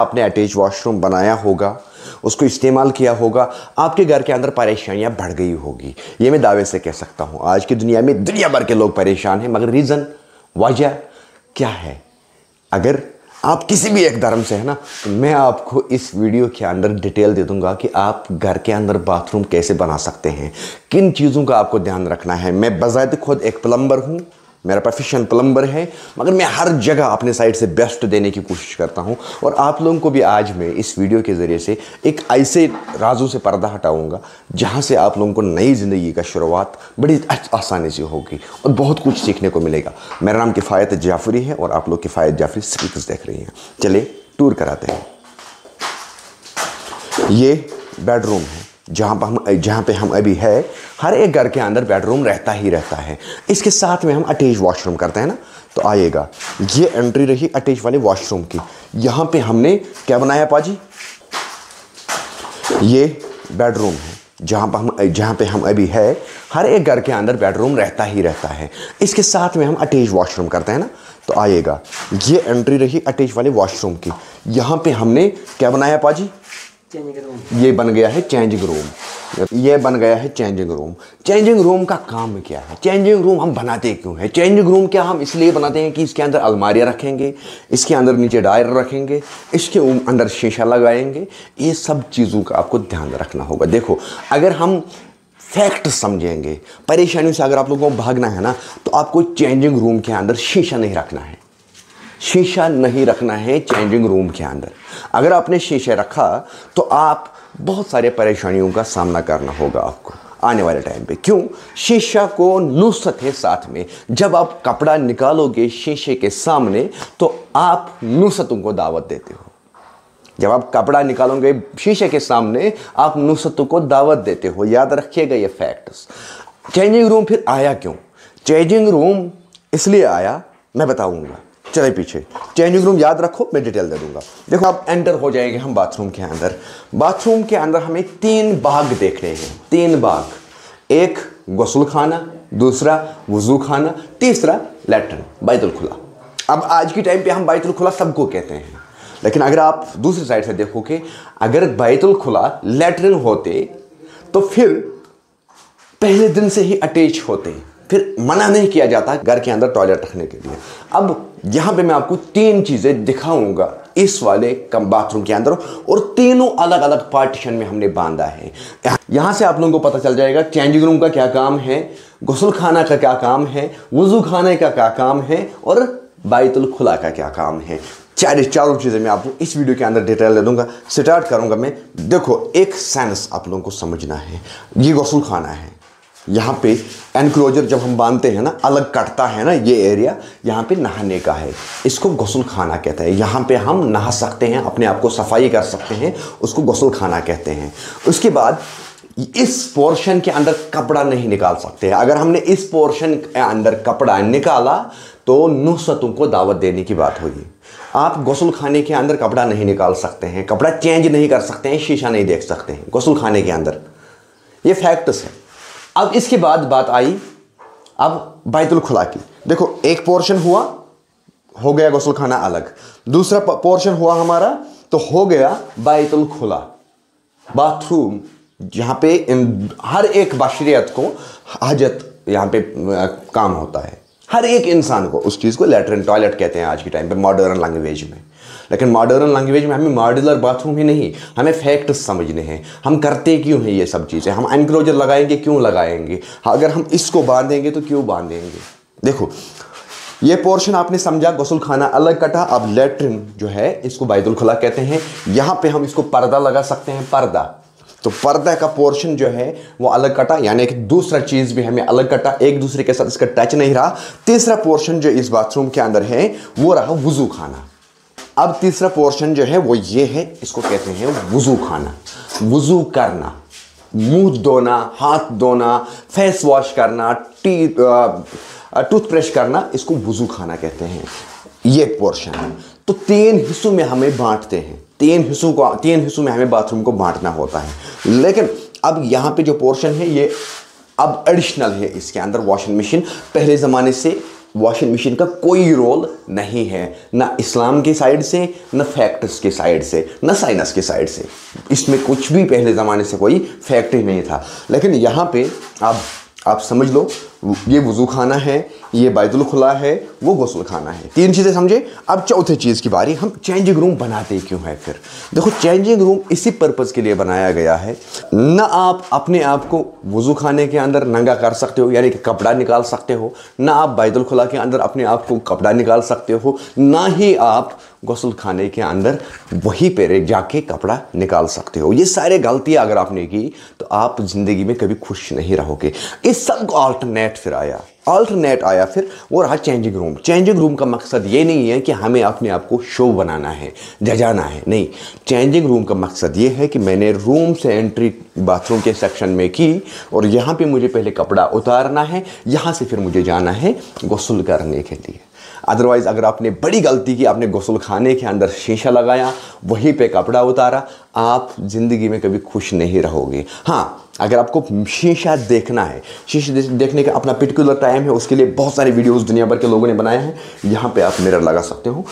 आपने attach washroom बनाया होगा, उसको इस्तेमाल किया होगा, आपके घर के अंदर परेशानियां बढ़ गई होगी। ये मैं दावे से कह सकता हूं। आज की दुनिया में दुनिया भर के लोग परेशान हैं, मगर रीज़न, वजह क्या है? अगर आप किसी भी एक धर्म से है ना, तो मैं आपको इस वीडियो के अंदर डिटेल दे दूंगा कि आप घर के अंदर बाथरूम कैसे बना सकते हैं, किन चीज़ों का आपको ध्यान रखना है। मैं बज़ाहिर खुद एक प्लम्बर हूँ, मेरा प्रोफेशन प्लम्बर है, मगर मैं हर जगह अपने साइड से बेस्ट देने की कोशिश करता हूं। और आप लोगों को भी आज मैं इस वीडियो के ज़रिए से एक ऐसे राजों से पर्दा हटाऊंगा जहां से आप लोगों को नई ज़िंदगी का शुरुआत बड़ी आसानी से होगी और बहुत कुछ सीखने को मिलेगा। मेरा नाम किफ़ायत जाफरी है और आप लोग किफ़ायत जाफरी स्पीकर्स देख रही हैं। चलिए टूर कराते हैं। ये बेडरूम है जहाँ पे हम अभी है। हर एक घर के अंदर बेडरूम रहता ही रहता है। इसके साथ में हम अटैच वॉशरूम करते हैं ना, तो आइएगा। ये एंट्री रही अटैच वाले वॉशरूम की। यहाँ पे हमने क्या बनाया पाजी? ये बेडरूम है जहाँ पे हम अभी है। हर एक घर के अंदर बेडरूम रहता ही रहता है। इसके साथ में हम अटैच वॉशरूम करते हैं ना, तो आइएगा। ये एंट्री रही अटैच वाले वॉशरूम की। यहाँ पे हमने क्या बनाया पाजी? ये बन गया है चेंजिंग रूम। ये बन गया है चेंजिंग रूम। चेंजिंग रूम का काम क्या है? चेंजिंग रूम हम बनाते क्यों है? चेंजिंग रूम क्या हम इसलिए बनाते हैं कि इसके अंदर अलमारियां रखेंगे, इसके अंदर नीचे ड्रायर रखेंगे, इसके अंदर शीशा लगाएंगे। ये सब चीज़ों का आपको ध्यान रखना होगा। देखो, अगर हम फैक्ट समझेंगे, परेशानियों से अगर आप लोगों को भागना है ना, तो आपको चेंजिंग रूम के अंदर शीशा नहीं रखना है। शीशा नहीं रखना है चेंजिंग रूम के अंदर। अगर आपने शीशा रखा तो आप बहुत सारे परेशानियों का सामना करना होगा आपको आने वाले टाइम पे। क्यों? शीशा को नुसरत है साथ में। जब आप कपड़ा निकालोगे शीशे के सामने तो आप नुसरतों को दावत देते हो। जब आप कपड़ा निकालोगे शीशे के सामने, आप नुसरतों को दावत देते हो। याद रखिएगा ये फैक्ट्स। चेंजिंग रूम फिर आया क्यों? चेंजिंग रूम इसलिए आया, मैं बताऊंगा। चले पीछे। चेंजिंग रूम याद रखो, मैं डिटेल दे दूंगा। देखो, अब एंटर हो जाएंगे हम बाथरूम के अंदर। बाथरूम के अंदर हमें 3 भाग देख रहे हैं। 3 भाग। एक गुस्ल खाना, दूसरा वुजू खाना, तीसरा लैट्रिन, बैतुल खुला। अब आज की टाइम पे हम बैतुल खुला सबको कहते हैं, लेकिन अगर आप दूसरी साइड से देखोगे, अगर बैतुल खुला लैट्रिन होते तो फिर पहले दिन से ही अटैच होते, फिर मना नहीं किया जाता घर के अंदर टॉयलेट रखने के लिए। अब यहां पे मैं आपको 3 चीजें दिखाऊंगा इस वाले बाथरूम के अंदर, और तीनों अलग अलग पार्टीशन में हमने बांधा है। यहां से आप लोगों को पता चल जाएगा चेंजिंग रूम का क्या काम है, गुस्ल खाना का क्या काम है, वुजू खाने का क्या काम है, और बैतुल खुला का क्या काम है। चारों चीज़ें मैं आपको इस वीडियो के अंदर डिटेल दे दूंगा। स्टार्ट करूंगा मैं। देखो, एक सेंस आप लोगों को समझना है। ये गुस्ल खाना है। यहाँ पे एनक्लोजर जब हम बांधते हैं ना, अलग कटता है ना ये एरिया, यहाँ पे नहाने का है। इसको गुस्ल खाना कहते हैं। यहाँ पे हम नहा सकते हैं, अपने आप को सफाई कर सकते हैं, उसको गुस्ल खाना कहते हैं। उसके बाद इस पोर्शन के अंदर कपड़ा नहीं निकाल सकते। अगर हमने इस पोर्शन के अंदर कपड़ा निकाला तो नुसरतों को दावत देने की बात होगी। आप गुस्ल खाने के अंदर कपड़ा नहीं निकाल सकते हैं, कपड़ा चेंज नहीं कर सकते हैं, शीशा नहीं देख सकते हैं गुस्ल खाने के अंदर। ये फैक्ट्स है। अब इसके बाद बात आई अब बैतुल खुला की। देखो, एक पोर्शन हो गया गुस्ल खाना अलग, दूसरा पोर्शन हुआ हमारा तो हो गया बैतुल खुला बाथरूम, जहां पे हर एक बशरियत को हाजत यहाँ पे काम होता है। हर एक इंसान को उस चीज़ को लैट्रिन टॉयलेट कहते हैं आज के टाइम पे मॉडर्न लैंग्वेज में। लेकिन मॉडर्न लैंग्वेज में हमें मॉड्यूलर बाथरूम ही नहीं, हमें फैक्ट्स समझने हैं। हम करते क्यों हैं ये सब चीज़ें? हम एनक्लोजर लगाएंगे क्यों लगाएंगे? अगर हम इसको बांधेंगे तो क्यों बांधेंगे? देखो, ये पोर्शन आपने समझा, गुस्ल खाना अलग कटा। अब लैट्रिन जो है इसको बैतुल खुला कहते हैं। यहाँ पे हम इसको पर्दा लगा सकते हैं, पर्दा। तो पर्दा का पोर्शन जो है वो अलग कटा, यानी कि दूसरा चीज़ भी हमें अलग कटा, एक दूसरे के साथ इसका टच नहीं रहा। तीसरा पोर्शन जो इस बाथरूम के अंदर है वो रहा वुजू खाना। अब तीसरा पोर्शन जो है वो ये है, इसको कहते हैं वुजू खाना। वुजू करना, मुंह धोना, हाथ धोना, फेस वॉश करना, टूथब्रश करना, इसको वुजू खाना कहते हैं। ये पोर्शन है। तो 3 हिस्सों में हमें बांटते हैं। 3 हिस्सों में हमें बाथरूम को बांटना होता है। लेकिन अब यहाँ पे जो पोर्शन है ये अब एडिशनल है। इसके अंदर वॉशिंग मशीन पहले ज़माने से वॉशिंग मशीन का कोई रोल नहीं है, ना इस्लाम की साइड से, ना फैक्ट्स की साइड से, ना साइंस की साइड से। इसमें कुछ भी पहले ज़माने से कोई फैक्ट ही नहीं था। लेकिन यहाँ पे आप समझ लो, ये वज़ू खाना है, ये बैतुल खुला है, वो गुस्ल खाना है। 3 चीज़ें समझे। अब चौथे चीज़ की बारी, हम चेंजिंग रूम बनाते क्यों है फिर? देखो, चेंजिंग रूम इसी पर्पज़ के लिए बनाया गया है, ना आप अपने आप को वज़ू खाने के अंदर नंगा कर सकते हो, यानी कि कपड़ा निकाल सकते हो, ना आप बैतुल खुला के अंदर अपने आप को कपड़ा निकाल सकते हो, ना ही आप गुस्ल खाने के अंदर वहीं पर जाके कपड़ा निकाल सकते हो। ये सारे गलतियाँ अगर आपने की तो आप ज़िंदगी में कभी खुश नहीं रहोगे। इस सब को अल्टरनेट आया फिर, वो रहा चेंजिंग रूम। चेंजिंग रूम का मकसद ये नहीं है कि हमें अपने आप को शो बनाना है, जजाना है, नहीं। चेंजिंग रूम का मकसद ये है कि मैंने रूम से एंट्री बाथरूम के सेक्शन में की और यहाँ पे मुझे पहले कपड़ा उतारना है, यहाँ से फिर मुझे जाना है गुस्ल करने के लिए। अदरवाइज़ अगर आपने बड़ी गलती की, आपने गुस्ल खाने के अंदर शीशा लगाया, वहीं पे कपड़ा उतारा, आप ज़िंदगी में कभी खुश नहीं रहोगे। हाँ, अगर आपको शीशा देखना है, शीशा देखने का अपना पर्टिकुलर टाइम है, उसके लिए बहुत सारे वीडियोस दुनिया भर के लोगों ने बनाए हैं। यहाँ पे आप मिरर लगा सकते हो,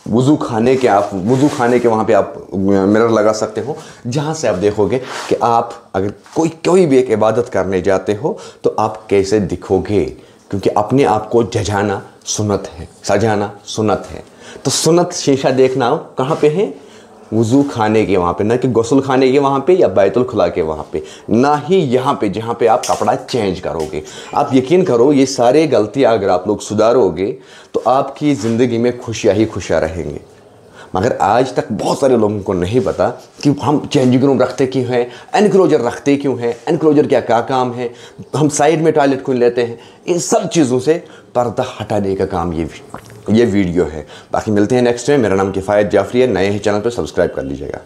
वज़ू खाने के वहाँ पे आप मिरर लगा सकते हो, जहाँ से आप देखोगे कि आप अगर कोई भी एक इबादत करने जाते हो तो आप कैसे दिखोगे, क्योंकि अपने आप को जजाना सुन्नत है, सजाना सुन्नत है। तो सुन्नत शीशा देखना कहाँ पे है? वज़ू खाने के वहाँ पे, ना कि गुस्ल खाने के वहाँ पे या बैतुल खुला के वहाँ पे, ना ही यहाँ पे जहाँ पे आप कपड़ा चेंज करोगे। आप यकीन करो, ये सारे गलतियाँ अगर आप लोग सुधारोगे तो आपकी ज़िंदगी में खुशियाँ ही खुशियाँ रहेंगे। मगर आज तक बहुत सारे लोगों को नहीं पता कि हम चेंजिंग रूम रखते क्यों हैं, एनक्लोजर रखते क्यों हैं, एनक्लोजर क्या काम है, हम साइड में टॉयलेट क्यों लेते हैं। इन सब चीज़ों से पर्दा हटाने का काम ये वीडियो है। बाकी मिलते हैं नेक्स्ट टाइम। मेरा नाम किफ़ायत जाफरी है। नए हैं चैनल पर सब्सक्राइब कर लीजिएगा।